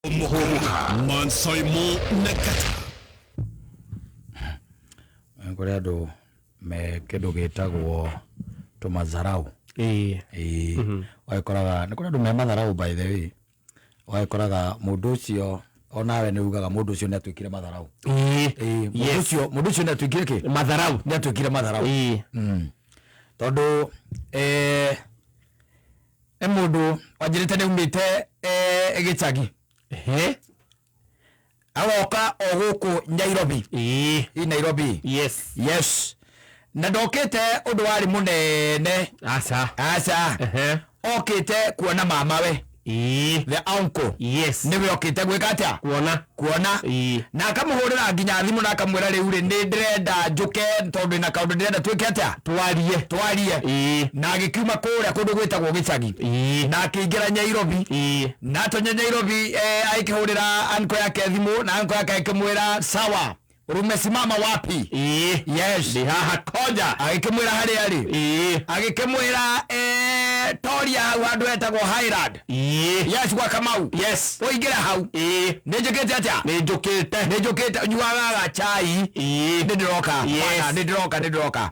Mansoimo Nakata. Ngorado me kedo getagwo to mazarau. Waikoraga ngorado me mazarau by the way. Waikoraga mundu ucio onawe ni ugaga mundu ucio ni atwikire mazarau. Mundu ucio ni atwikire ki? Mazarau. Ni atwikire mazarau. Tondu mundu wajirite ni umite gicagi. Agoka oguku Nairobi. Nairobi. Yes. Na ndokete undu wari munene. Asa. Okite kuona mamawe. The uncle. Niwe okite gwika atia? Kuona. Na akamuhurira nginya thimu na akamwira riu ri ni ndirenda njuke tondu na kaundu ndirenda twike atia? Twarie. Na agikiuma kuria kundu gwitagwo gicagi. Na akiingira Nairobi. Na tonye Nairobi aikihurira anko yake thimu na anko yake akimwira sawa. Umesimama wapi? Yes. Ni haha koja. Agikimwira hari ari. Agikimwira Toria wandu etagwo Highland. Yes kwa Kamau. Yes. Oingira hau. Nijukite atia? Nijukite nyuaga chai. Ndiroka. Ndiroka.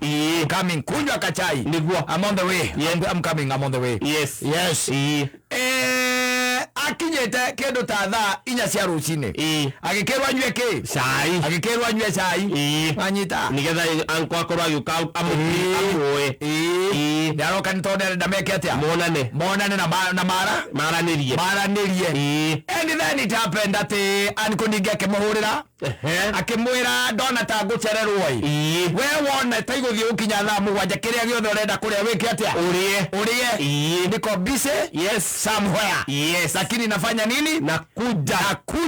Coming kunywa ka chai. Niguo. I'm on the way. I'm coming. I'm on the way. Yes. Akinyete kendo ta thaa 4 cia rucine. Agikirwa anywe ki? Chai. Agikirwa anywe chai. Anyita. Nigetha anko akorwa yuka amuoe. Ndaroka nitone ndameke atia? Monane na maranirie. And then it happened that anko ningeke muhurira. Akimwira ndona ta ngucererwo we wona ta iguthie ukinya thaa 7 kiria giothe urenda kuria wiki atia? Urie. Niko busy. Yes. Somewhere. Lakini nafanya nini? Nakuja.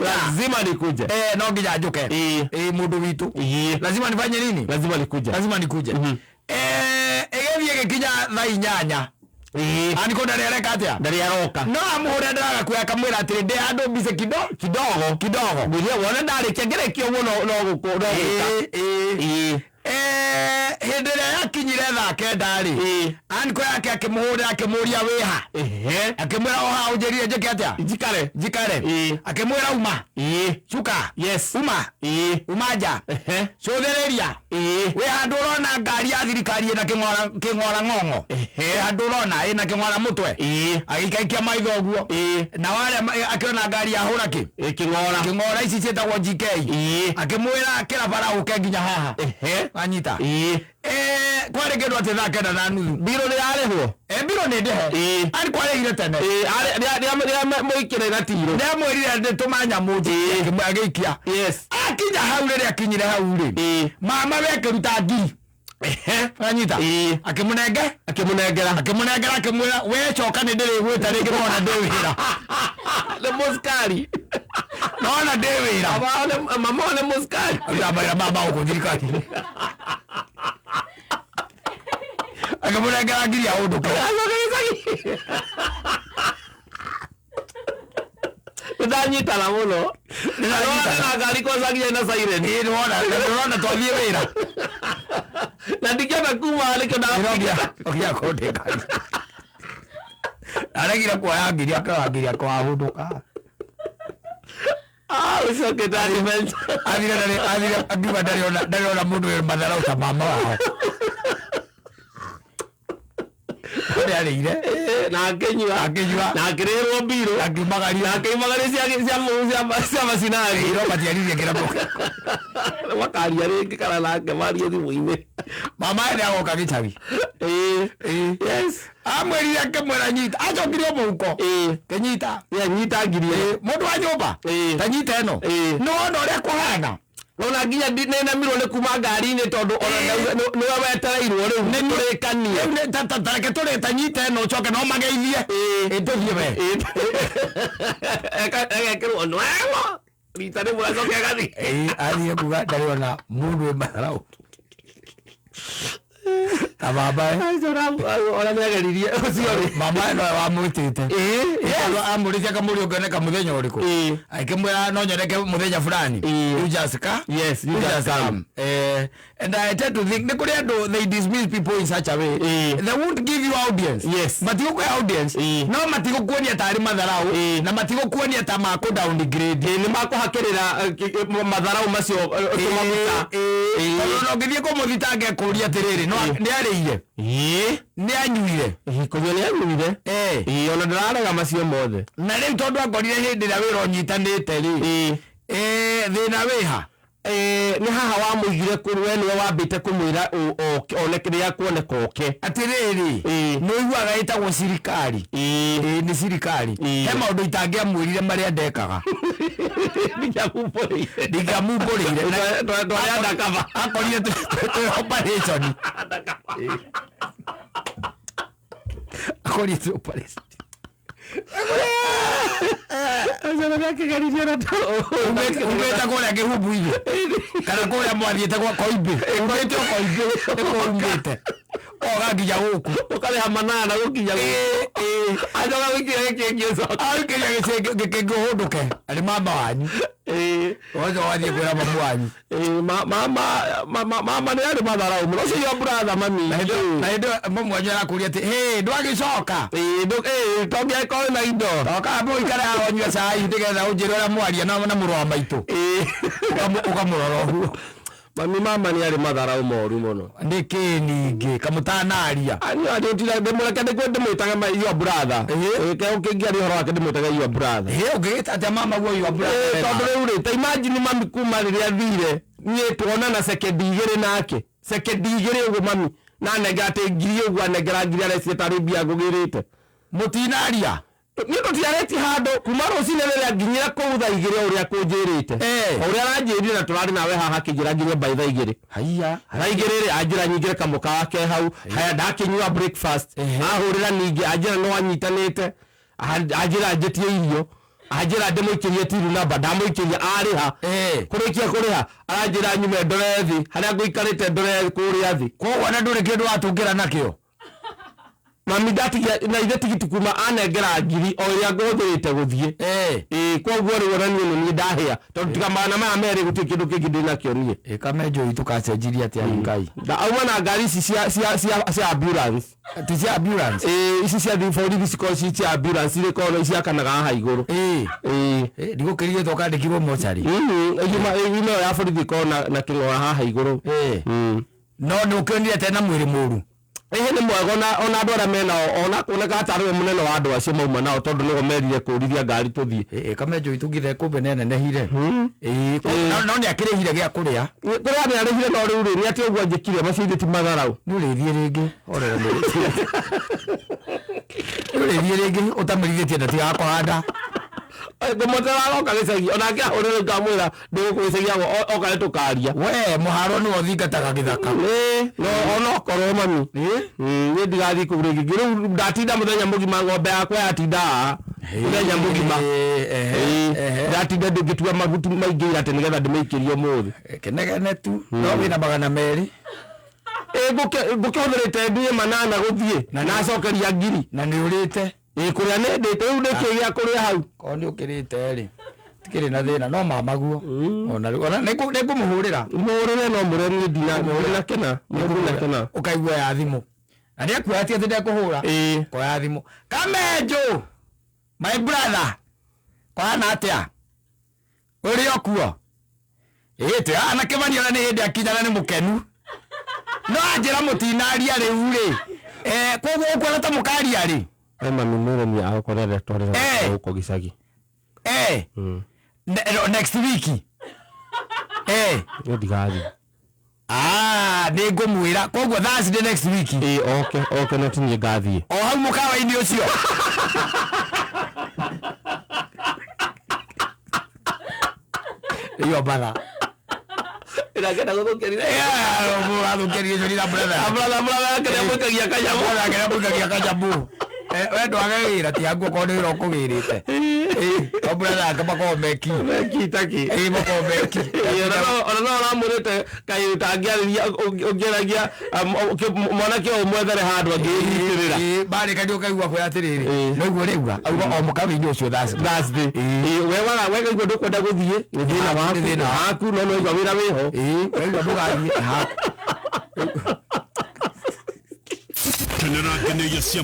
Lazima nikuje. No nginya njuke. Mundu witu. Lazima nifanye nini? Lazima nikuje. Egethie gikinya thaa 8. Aniko ndareka atia? Ndariaroka. No amuhura ndaga kuya kamwira atiri ndi andu bize kidogo. Mwiria wona ndarikia ngerekio muno no guko. Hindire yakinyire thaa 9 anko yake akimuhura akimuria wiha. Akimwira oha ujerie njeke atia? Njikare. Akimwira uma. Chuka. Yes. Umaja. Cothereria. We handu urona ngari ya thirikari ina king'ora ng'ong'o. Handu urona ina king'ora mutwe. Agikaikia maitho guo. Na wale akiona ngari ya hura ki? King'ora ici cietagwo gicagi. Akimwira akira bara uke nginya haha. Anyita. Kwari kindu ati thaa 9:30. Biro ni arihwo. Biro ni ndihe. Ari kwaregire tene. Ari muikire gatiro. Ndamwirire nditumanya munji. Kimwagikia. Yes. Akinya hau riri akinyire hau ri. Mama weke ruta ngiri. Anyita. Akimunengera akimwira we choka ni ndiri gwita ringi mona ndewira. Le muskari. Naona ndewira. Mama le muskari. Mama uko thirikari. Akamurengera ngiri ya undu. Ndanyita na muno. Ndanyita ngari kwa zagia na siren. Ndona twathie wira. Na ndikiona kuma aliko na okia kote kali. Aragira kwa ngiri akawagiria kwa hunduka. Usoke tani menza. Adira ndariona mundu we madharau ta mama wao. Arire na akenywa na akirerwo biro akimagaria cia macinari ro matiaririe kiraboka wakaria ringi kana nake marie thimu-ini mama ene agoka gicagi. Yes. Amwirire akimwira nyita acokire muhuko. Kenyita ngiri mundu wa nyumba ta nyita eno no uria kuhana. Ona nginya nena miro ne kuma ngari-ini tondu ona niwe wetereirwo riu ni turikanie tareke turita nyita eno coke no mageithie tuthie we egekirwo nwego rita rimwe acoke agathi athie kuga ndariona mundu we matharau baba ona nĩageririe ũcio mama no wamwitite amũrĩthia kamũri ũkĩoneka mũthenya ũrĩkũ akĩmwĩra no nyoneke mũthenya fulani you just come. Yes, you just come. And I tend to think nĩ kũrĩ andũ they dismiss people in such a way they won't give you audience. Yes, matigũkũhe audience no matigũkuonia tarĩ matharau na matigũkuonia ta makũ downgrade nĩ makũhakĩrĩra matharau macio tũmaguta no ngĩthiĩ kũmũthitanga ekũria atĩrĩrĩ no nĩarĩire nĩanyuire kũnyua nĩanyuire ona ndĩrarega macio mothe na rĩu tondũ akorire hĩndĩ ĩrĩa wĩra ũnyitanĩte rĩ thĩna wĩha nĩ haha wamũigire we nĩwe wambĩte kũmwĩra onekĩrĩa kuoneka oke atĩrĩrĩ nĩũiguaga ĩtagwo sirikari nĩ sirikari he maũndũ itangĩamwĩrire marĩa ndekaga ndingamũmbũrĩire akorire twĩ operation akorire twĩ operation umeta kũrĩa kĩhumbu-inĩ kana kũrĩa mwathiĩte gwa koimbi umĩte o koimbi nĩkuo umĩte oga nginya gũkũ ũkarĩha manana gũkinya ajoga gũkinya gĩkĩngĩ gĩkĩngĩhũndũke arĩ mama wanyu wothe wathiĩ kwĩra mamu wanyu mama nĩ arĩ matharau mũno ũcio yo brother mami na hĩndĩ mamu wanyu arakũria atĩ ndwagĩcoka tongĩakorwo na indo toka mũikare haha ũnyue cai nĩgetha ũnjĩre ũrĩa mwaria na mũrũ wa maitũ ũkamũrora ũguo mama nĩ arĩ matharau moru mũno nĩkĩ ningĩ kamũtanaria ndĩmũreke ndĩmwĩtaga your brother ũkĩngĩaria ũhoro wake ndĩmwĩtaga your brother ũngĩgĩta atĩa mama guo your brother tondũ rĩu rĩ ta imagine mami kuma rĩrĩa thire niĩ tuonana sekendi igĩrĩ nake sekendi igĩrĩ ũguo mami na nengera atĩ ngiri ũguo anengera ngiri areciĩ tarĩ mbia ngũgĩrĩte mũtinaria nĩ tũtiareti handũ kuma rũcinĩ rĩrĩa nginyĩra kũu thaa igĩrĩ ũrĩa kũnjĩrĩte ũrĩa aranjĩrire na tũrarĩ nawe haha akĩnjĩra nginya by thaa igĩrĩ thaa igĩrĩ rĩ anjĩra nyingĩre kamũka wake hau haya ndakĩnyua breakfast ahũrĩra ningĩ anjĩra no anyitanĩte anjĩra njĩtie irio anjĩra ndĩmũikĩrie tiru namba ndamũikĩria arĩha kũrĩkia kũrĩha aranjĩra nyume ndore thĩ harĩa ngũikarĩte ndore kũrĩa thĩ koguo na ndũrĩ kĩndũ watũngĩra nakĩo mami ndatigia na ithe tigiti kuma anengera ngiri o ĩrĩa ngũhũthĩrĩte gũthiĩ koguo rĩu ona niĩ nĩ ndahĩa tondũ tiga mana maya merĩ gũtirĩ kĩndũ kĩngĩ ndĩ nakĩo niĩ kamenjo itũ kacenjirie atĩa Ngai auma na ngari ici cia ambulance ti cia ambulance ici cia borithi cikorwo ci cia ambulance irĩ korwo ciakanaga haha igũrũ ndigũkĩrigĩtwo ũkandĩkirwo mocarĩ ino ya borithi ikorwo na kĩng'oa haha igũrũ no nĩ ũkĩonire tena mwĩrĩ mũru nĩ mwega ona andũ arĩa menao ona kuoneka atarĩ we mũnene wa andũ acio mauma nao tondũ nĩgo merire kũrithia ngari tũthiĩ kamenjo itũ ngithe kũmbe nenehire no nĩ akĩrĩhire gĩa kũrĩa kũrĩa nĩ arĩhire no rĩu rĩ nĩ atĩ ũguo njĩkire macio ti matharau nĩ ũrĩthiĩ rĩngĩ orera nĩ rĩngĩ ũtamĩrithĩtie na tigakũhanda ngũmũtera agoka gĩcagi onake ahũrĩre ngamwĩra ndĩgũkũ gĩcagi oka nĩ tũkaria we mũharo nĩwe ũthingataga gĩthaka onokorwo mami niĩ ndigathiĩ kũu rĩngĩ rĩu ndatinda mũthenya mũgima ng'ombe yakwa yatinda haha mũthenya mũgima ndatinda ndĩngĩtua mahuti maingĩ atĩ nĩgetha ndĩmĩikĩrie ũmũthĩ kĩnegene tu no wĩna magana merĩ ngũkĩhũthĩrĩte ndie manana gũthiĩ na acokeria ngiri na nĩ ũrĩte kũrĩa nĩ ndĩte rĩu nĩkĩ gĩa kũrĩa hau korwo nĩ ũkĩrĩte rĩ tikĩrĩ na thĩna no mamaguo ona nĩngũmũhũrĩra mũhũrĩre no mũreni ndinakena ũkaigua ya thimũ na nĩ akuoya ti atĩ ndekũhũra koya thimũ kamenjo my brother kwana atĩa ũrĩ okuo tĩ anakĩmani ona nĩ hĩndĩ akinyana nĩ mũkenu no anjĩra mũtinaria rĩu rĩ koguo ũkuona ta mũkaria rĩ mami mũremi agũkorera twarĩra gũkũ gĩcagi next week nĩ ndigathiĩ nĩ ngũmwĩra koguo Thursday next week oke no tinie ngathiĩ o hau mũkawa-inĩ ũcio iyo batha ĩrakenda gũthũkĩrire mũrathũkĩrie njorira brother kĩrĩa mũikagia kanyamũ we ndwage wĩra ti haguo korwo nĩ wĩra ũkũgĩrĩte Obra kama kwa meki taki mako meki ona ramurite kai tangiariria ongeragia mwanake omwethere handu angiririra bari kandio kaigua kwa atiriri no igua reuga auga o mukawi-ini ucio Thursday wega igua ndukwenda guthie thina waku no igua wira wiho wega ndugathie Tenera kene yasia